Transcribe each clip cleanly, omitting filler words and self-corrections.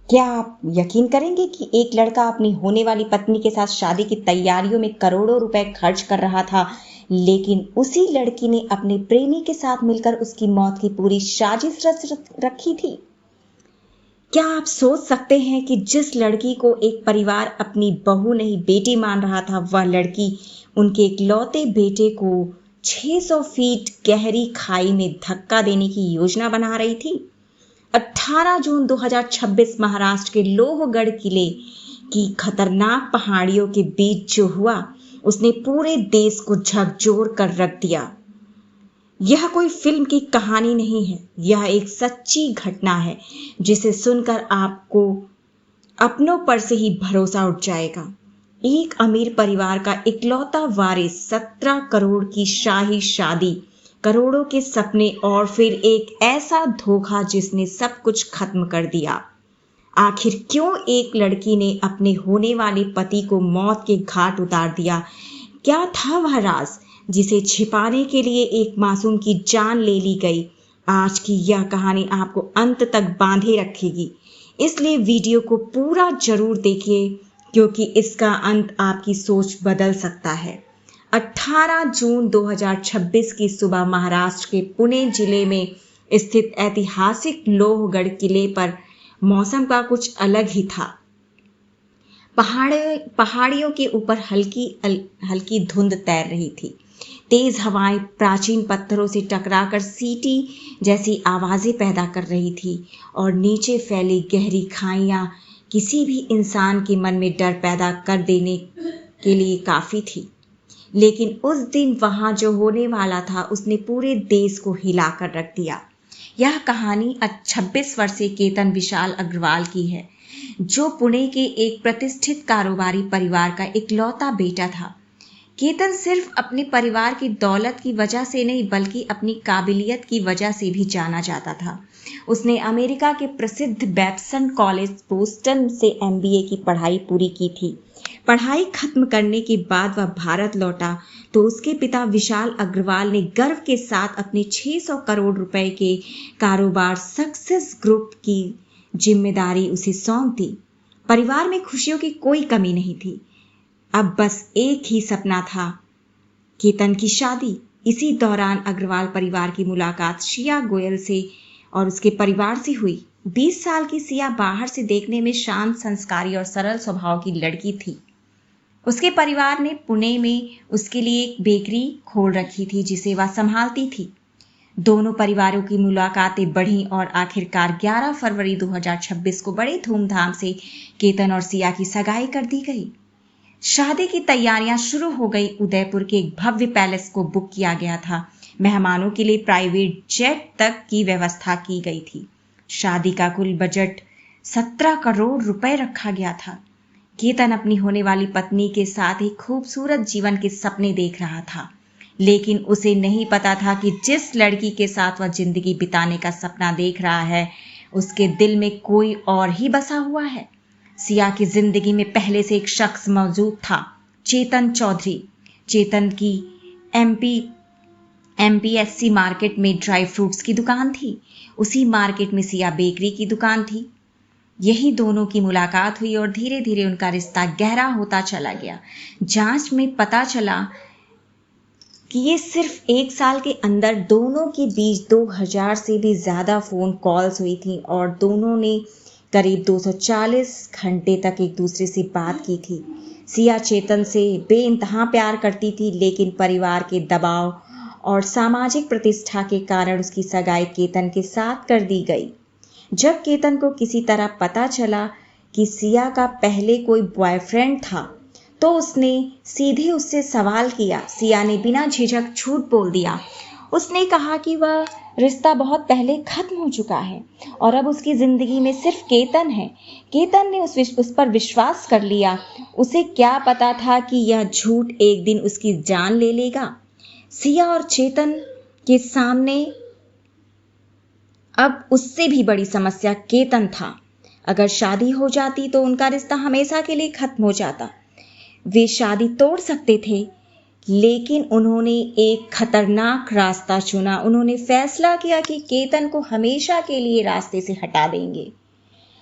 क्या आप यकीन करेंगे कि एक लड़का अपनी होने वाली पत्नी के साथ शादी की तैयारियों में करोड़ों रुपए खर्च कर रहा था, लेकिन उसी लड़की ने अपने प्रेमी के साथ मिलकर उसकी मौत की पूरी साजिश रच रखी थी। क्या आप सोच सकते हैं कि जिस लड़की को एक परिवार अपनी बहू नहीं बेटी मान रहा था, वह लड़की उनके इकलौते बेटे को 600 फीट गहरी खाई में धक्का देने की योजना बना रही थी। 18 जून 2026 महाराष्ट्र के लोहगढ़ किले की खतरनाक पहाड़ियों के बीच जो हुआ, उसने पूरे देश को झकझोर कर रख दिया। यह कोई फिल्म की कहानी नहीं है, यह एक सच्ची घटना है जिसे सुनकर आपको अपनों पर से ही भरोसा उठ जाएगा। एक अमीर परिवार का इकलौता वारिस, 17 करोड़ की शाही शादी, करोड़ों के सपने और फिर एक ऐसा धोखा जिसने सब कुछ खत्म कर दिया। आखिर क्यों एक लड़की ने अपने होने वाले पति को मौत के घाट उतार दिया? क्या था वह राज जिसे छिपाने के लिए एक मासूम की जान ले ली गई? आज की यह कहानी आपको अंत तक बांधे रखेगी, इसलिए वीडियो को पूरा जरूर देखिए, क्योंकि इसका अंत आपकी सोच बदल सकता है। 18 जून 2026 की सुबह महाराष्ट्र के पुणे जिले में स्थित ऐतिहासिक लोहगढ़ किले पर मौसम का कुछ अलग ही था। पहाड़ियों के ऊपर हल्की धुंध तैर रही थी। तेज हवाएं प्राचीन पत्थरों से टकराकर सीटी जैसी आवाजें पैदा कर रही थी और नीचे फैली गहरी खाइयां किसी भी इंसान के मन में डर पैदा कर देने के लिए काफी थी। लेकिन उस दिन वहां जो होने वाला था उसने पूरे देश को हिला कर रख दिया। यह कहानी 26 वर्षीय केतन विशाल अग्रवाल की है, जो पुणे के एक प्रतिष्ठित कारोबारी परिवार का इकलौता बेटा था। केतन सिर्फ अपने परिवार की दौलत की वजह से नहीं, बल्कि अपनी काबिलियत की वजह से भी जाना जाता था। उसने अमेरिका के प्रसिद्ध बैप्सन कॉलेज बोस्टन से MBA की पढ़ाई पूरी की थी। पढ़ाई खत्म करने के बाद वह भारत लौटा तो उसके पिता विशाल अग्रवाल ने गर्व के साथ अपने 600 करोड़ रुपए के कारोबार सक्सेस ग्रुप की जिम्मेदारी उसे सौंप दी। परिवार में खुशियों की कोई कमी नहीं थी। अब बस एक ही सपना था, केतन की शादी। इसी दौरान अग्रवाल परिवार की मुलाकात सिया गोयल से और उसके परिवार से हुई। 20 साल की सिया बाहर से देखने में शांत, संस्कारी और सरल स्वभाव की लड़की थी। उसके परिवार ने पुणे में उसके लिए एक बेकरी खोल रखी थी जिसे वह संभालती थी। दोनों परिवारों की मुलाकातें बढ़ी और आखिरकार 11 फरवरी 2026 को बड़े धूमधाम से केतन और सिया की सगाई कर दी गई। शादी की तैयारियां शुरू हो गई। उदयपुर के एक भव्य पैलेस को बुक किया गया था। मेहमानों के लिए प्राइवेट जेट तक की व्यवस्था की गई थी। शादी का कुल बजट 17 करोड़ रुपए रखा गया था। केतन अपनी होने वाली पत्नी के साथ एक खूबसूरत जीवन के सपने देख रहा था, लेकिन उसे नहीं पता था कि जिस लड़की के साथ वह जिंदगी बिताने का सपना देख रहा है, उसके दिल में कोई और ही बसा हुआ है। सिया की जिंदगी में पहले से एक शख्स मौजूद था, चेतन चौधरी। चेतन की MPSC मार्केट में ड्राई फ्रूट्स की दुकान थी। उसी मार्केट में सिया बेकरी की दुकान थी। यही दोनों की मुलाकात हुई और धीरे धीरे उनका रिश्ता गहरा होता चला गया। जांच में पता चला कि ये सिर्फ 1 साल के अंदर दोनों के बीच 2000 से भी ज्यादा फोन कॉल्स हुई थी और दोनों ने करीब 240 घंटे तक एक दूसरे से बात की थी। सिया चेतन से बेइंतहा प्यार करती थी, लेकिन परिवार के दबाव और सामाजिक प्रतिष्ठा के कारण उसकी सगाई केतन के साथ कर दी गई। जब केतन को किसी तरह पता चला कि सिया का पहले कोई बॉयफ्रेंड था, तो उसने सीधे उससे सवाल किया। सिया ने बिना झिझक झूठ बोल दिया। उसने कहा कि वह रिश्ता बहुत पहले खत्म हो चुका है और अब उसकी जिंदगी में सिर्फ केतन है। केतन ने उस पर विश्वास कर लिया। उसे क्या पता था कि यह झूठ एक दिन उसकी जान ले लेगा। सिया और चेतन के सामने अब उससे भी बड़ी समस्या केतन था। अगर शादी हो जाती तो उनका रिश्ता हमेशा के लिए खत्म हो जाता। वे शादी तोड़ सकते थे, लेकिन उन्होंने एक खतरनाक रास्ता चुना। उन्होंने फैसला किया कि केतन को हमेशा के लिए रास्ते से हटा देंगे।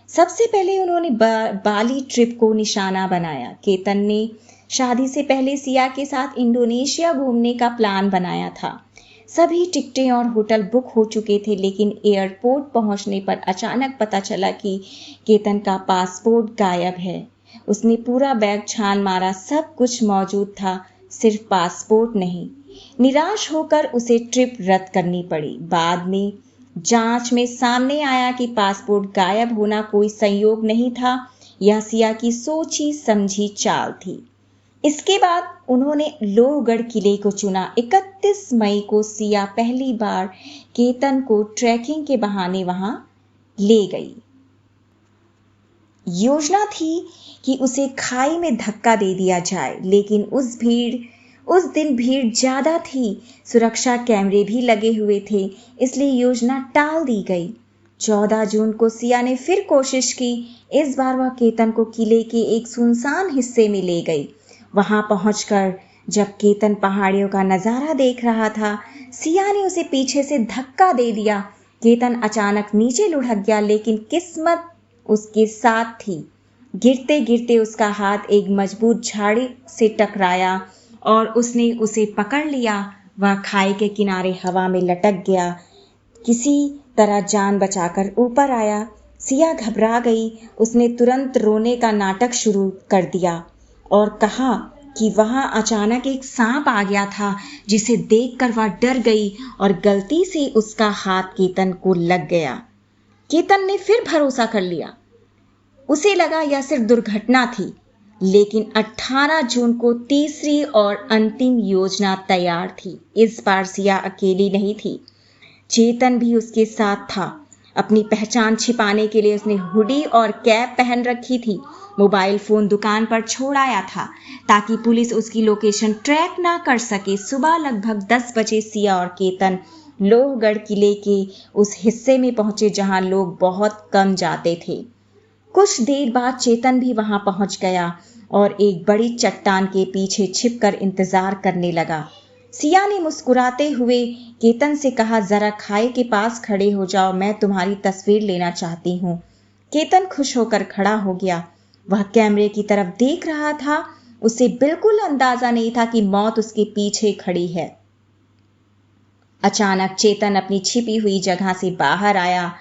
सबसे पहले उन्होंने बाली ट्रिप को निशाना बनाया। केतन ने शादी से पहले सिया के साथ इंडोनेशिया घूमने का प्लान बनाया था। सभी टिकटें और होटल बुक हो चुके थे, लेकिन एयरपोर्ट पहुंचने पर अचानक पता चला कि केतन का पासपोर्ट गायब है। उसने पूरा बैग छान मारा, सब कुछ मौजूद था, सिर्फ पासपोर्ट नहीं। निराश होकर उसे ट्रिप रद्द करनी पड़ी। बाद में जांच में सामने आया कि पासपोर्ट गायब होना कोई संयोग नहीं था, यह सिया की सोची समझी चाल थी। इसके बाद उन्होंने लोहगढ़ किले को चुना। 31 मई को सिया पहली बार केतन को ट्रैकिंग के बहाने वहां ले गई। योजना थी कि उसे खाई में धक्का दे दिया जाए, लेकिन उस दिन भीड़ ज्यादा थी, सुरक्षा कैमरे भी लगे हुए थे, इसलिए योजना टाल दी गई। 14 जून को सिया ने फिर कोशिश की। इस बार वह केतन को किले के एक सुनसान हिस्से में ले गई। वहां पहुंचकर जब केतन पहाड़ियों का नजारा देख रहा था, सिया ने उसे पीछे से धक्का दे दिया। केतन अचानक नीचे लुढ़क गया, लेकिन किस्मत उसके साथ थी। गिरते गिरते उसका हाथ एक मजबूत झाड़ी से टकराया और उसने उसे पकड़ लिया। वह खाई के किनारे हवा में लटक गया। किसी तरह जान बचाकर ऊपर आया। सिया घबरा गई। उसने तुरंत रोने का नाटक शुरू कर दिया और कहा कि वहां अचानक एक सांप आ गया था, जिसे देखकर वह डर गई और गलती से उसका हाथ केतन को लग गया। केतन ने फिर भरोसा कर लिया। उसे लगा यह सिर्फ दुर्घटना थी, लेकिन 18 जून को तीसरी और अंतिम योजना तैयार थी। इस बार सिया अकेली नहीं थी, चेतन भी उसके साथ था। अपनी पहचान छिपाने के लिए उसने हुडी और कैप पहन रखी थी। मोबाइल फोन दुकान पर छोड़ आया था ताकि पुलिस उसकी लोकेशन ट्रैक ना कर सके। सुबह लगभग 10 बजे सिया और केतन लोहगढ़ किले के उस हिस्से में पहुंचे जहां लोग बहुत कम जाते थे। कुछ देर बाद चेतन भी वहां पहुंच गया और एक बड़ी चट्टान के पीछे छिपकर इंतजार करने लगा। सिया ने मुस्कुराते हुए केतन से कहा, जरा खाई के पास खड़े हो जाओ, मैं तुम्हारी तस्वीर लेना चाहती हूँ। केतन खुश होकर खड़ा हो गया। वह कैमरे की तरफ देख रहा था। उसे बिल्कुल अंदाजा नहीं था कि मौत उसके पीछे खड़ी है। अचानक चेतन अपनी छिपी हुई जगह से बाहर आया।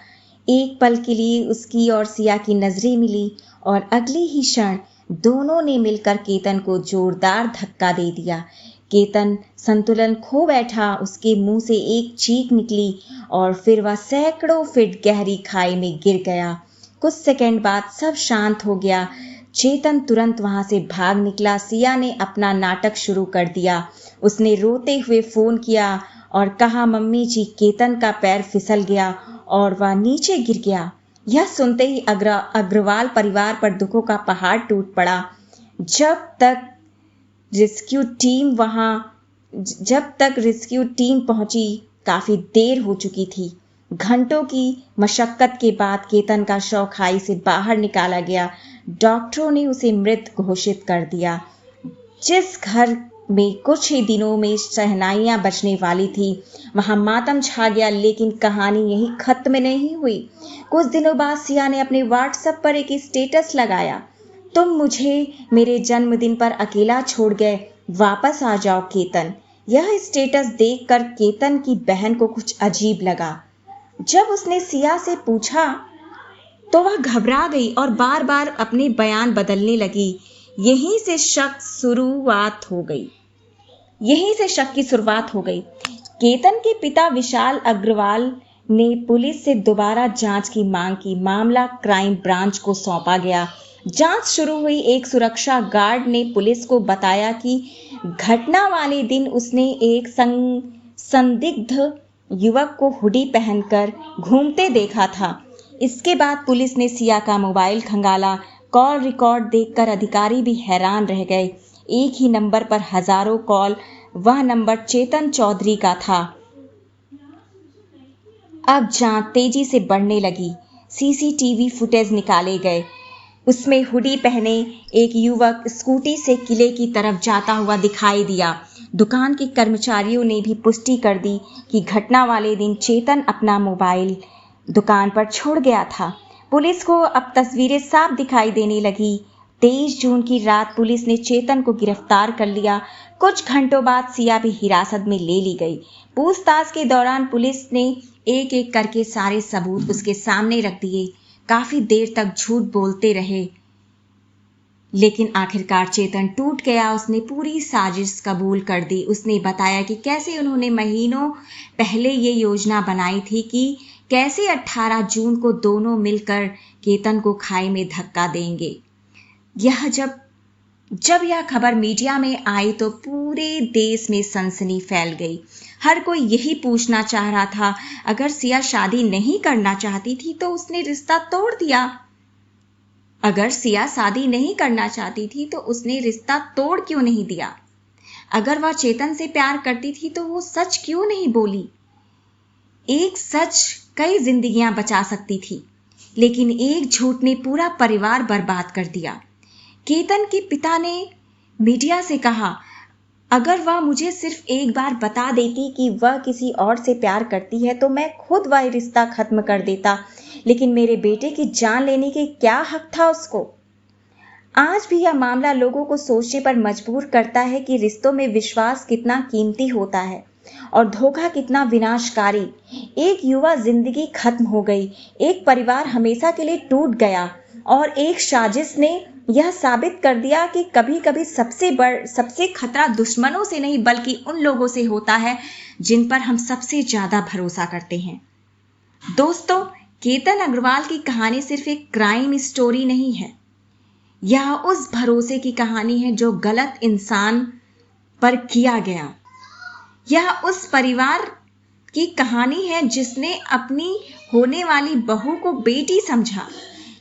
एक पल के लिए उसकी और सिया की नजरें मिली और अगले ही क्षण दोनों ने मिलकर केतन को जोरदार धक्का दे दिया। केतन संतुलन खो बैठा। उसके मुंह से एक चीख निकली और फिर वह सैकड़ों फीट गहरी खाई में गिर गया। कुछ सेकंड बाद सब शांत हो गया। चेतन तुरंत वहां से भाग निकला। सिया ने अपना नाटक शुरू कर दिया। उसने रोते हुए फोन किया और कहा, मम्मी जी, केतन का पैर फिसल गया और वह नीचे गिर गया। यह सुनते ही अग्रवाल परिवार पर दुखों का पहाड़ टूट पड़ा। जब तक रेस्क्यू टीम पहुंची, काफी देर हो चुकी थी। घंटों की मशक्कत के बाद केतन का शव खाई से बाहर निकाला गया। डॉक्टरों ने उसे मृत घोषित कर दिया। जिस घर में कुछ ही दिनों में शहनाइयां बजने वाली थी, वहां मातम छा गया। लेकिन कहानी यही खत्म नहीं हुई। कुछ दिनों बाद सिया ने अपने व्हाट्सएप पर एक स्टेटस लगाया, तुम मुझे मेरे जन्मदिन पर अकेला छोड़ गए, वापस आ जाओ केतन। यह स्टेटस देखकर केतन की बहन को कुछ अजीब लगा। जब उसने सिया से पूछा तो वह घबरा गई और बार बार अपने बयान बदलने लगी। यहीं से शक की शुरुआत हो गई। केतन के पिता विशाल अग्रवाल ने पुलिस से दोबारा जांच की मांग की। मामला क्राइम ब्रांच को सौंपा गया। जांच शुरू हुई। एक सुरक्षा गार्ड ने पुलिस को बताया कि घटना वाले दिन उसने एक संदिग्ध युवक को हुडी पहनकर घूमते देखा था। इसके बाद पुलिस ने सिया का मोबाइल खंगाला। कॉल रिकॉर्ड देखकर अधिकारी भी हैरान रह गए। एक ही नंबर पर हजारों कॉल। वह नंबर चेतन चौधरी का था। अब जांच तेजी से बढ़ने लगी। सीसीटीवी फुटेज निकाले गए। उसमें हुडी पहने एक युवक स्कूटी से किले की तरफ जाता हुआ दिखाई दिया। दुकान के कर्मचारियों ने भी पुष्टि कर दी कि घटना वाले दिन चेतन अपना मोबाइल दुकान पर छोड़ गया था। पुलिस को अब तस्वीरें साफ दिखाई देने लगी। 23 जून की रात पुलिस ने चेतन को गिरफ्तार कर लिया। कुछ घंटों बाद सिया भी हिरासत में ले ली गई। पूछताछ के दौरान पुलिस ने एक एक करके सारे सबूत उसके सामने रख दिए। काफी देर तक झूठ बोलते रहे, लेकिन आखिरकार चेतन टूट गया। उसने पूरी साजिश कबूल कर दी। उसने बताया कि कैसे उन्होंने महीनों पहले ये योजना बनाई थी कि कैसे 18 जून को दोनों मिलकर केतन को खाई में धक्का देंगे। जब यह खबर मीडिया में आई तो पूरे देश में सनसनी फैल गई। हर कोई यही पूछना चाह रहा था, अगर सिया शादी नहीं करना चाहती थी तो उसने रिश्ता तोड़ दिया। अगर सिया शादी नहीं करना चाहती थी तो उसने रिश्ता तोड़ क्यों नहीं दिया? अगर वह चेतन से प्यार करती थी तो वो सच क्यों नहीं बोली? एक सच कई जिंदगियां बचा सकती थी, लेकिन एक झूठ ने पूरा परिवार बर्बाद कर दिया। केतन के पिता ने मीडिया से कहा, अगर वह मुझे सिर्फ एक बार बता देती कि वह किसी और से प्यार करती है तो मैं खुद वह रिश्ता खत्म कर देता, लेकिन मेरे बेटे की जान लेने के क्या हक था उसको? आज भी यह मामला लोगों को सोचने पर मजबूर करता है कि रिश्तों में विश्वास कितना कीमती होता है और धोखा कितना विनाशकारी। एक युवा जिंदगी खत्म हो गई, एक परिवार हमेशा के लिए टूट गया और एक साजिश ने यह साबित कर दिया कि कभी कभी सबसे खतरा दुश्मनों से नहीं बल्कि उन लोगों से होता है जिन पर हम सबसे ज्यादा भरोसा करते हैं। दोस्तों, केतन अग्रवाल की कहानी सिर्फ एक क्राइम स्टोरी नहीं है, यह उस भरोसे की कहानी है जो गलत इंसान पर किया गया। यह उस परिवार की कहानी है जिसने अपनी होने वाली बहू को बेटी समझा,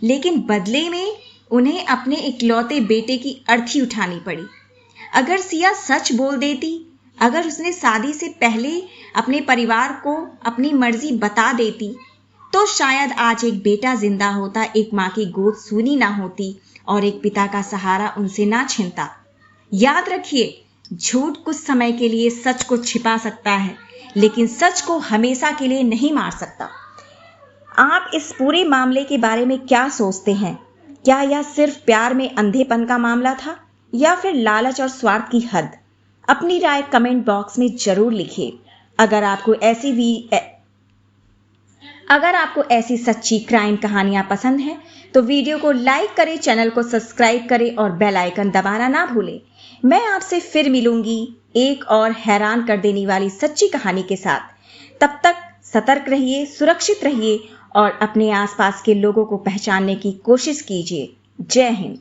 लेकिन बदले में उन्हें अपने इकलौते बेटे की अर्थी उठानी पड़ी। अगर सिया सच बोल देती, अगर उसने शादी से पहले अपने परिवार को अपनी मर्जी बता देती, तो शायद आज एक बेटा जिंदा होता, एक माँ की गोद सूनी ना होती और एक पिता का सहारा उनसे ना छिनता। याद रखिए, झूठ कुछ समय के लिए सच को छिपा सकता है, लेकिन सच को हमेशा के लिए नहीं मार सकता। आप इस पूरे मामले के बारे में क्या सोचते हैं? क्या यह सिर्फ प्यार में अंधेपन का मामला था या फिर लालच और स्वार्थ की हद? अपनी राय कमेंट बॉक्स में जरूर लिखिए। अगर आपको ऐसी सच्ची क्राइम कहानियां पसंद हैं तो वीडियो को लाइक करें, चैनल को सब्सक्राइब करें और बेल आइकन दबाना ना भूलें। मैं आपसे फिर मिलूंगी एक और हैरान कर देने वाली सच्ची कहानी के साथ। तब तक सतर्क रहिए, सुरक्षित रहिए और अपने आसपास के लोगों को पहचानने की कोशिश कीजिए। जय हिंद।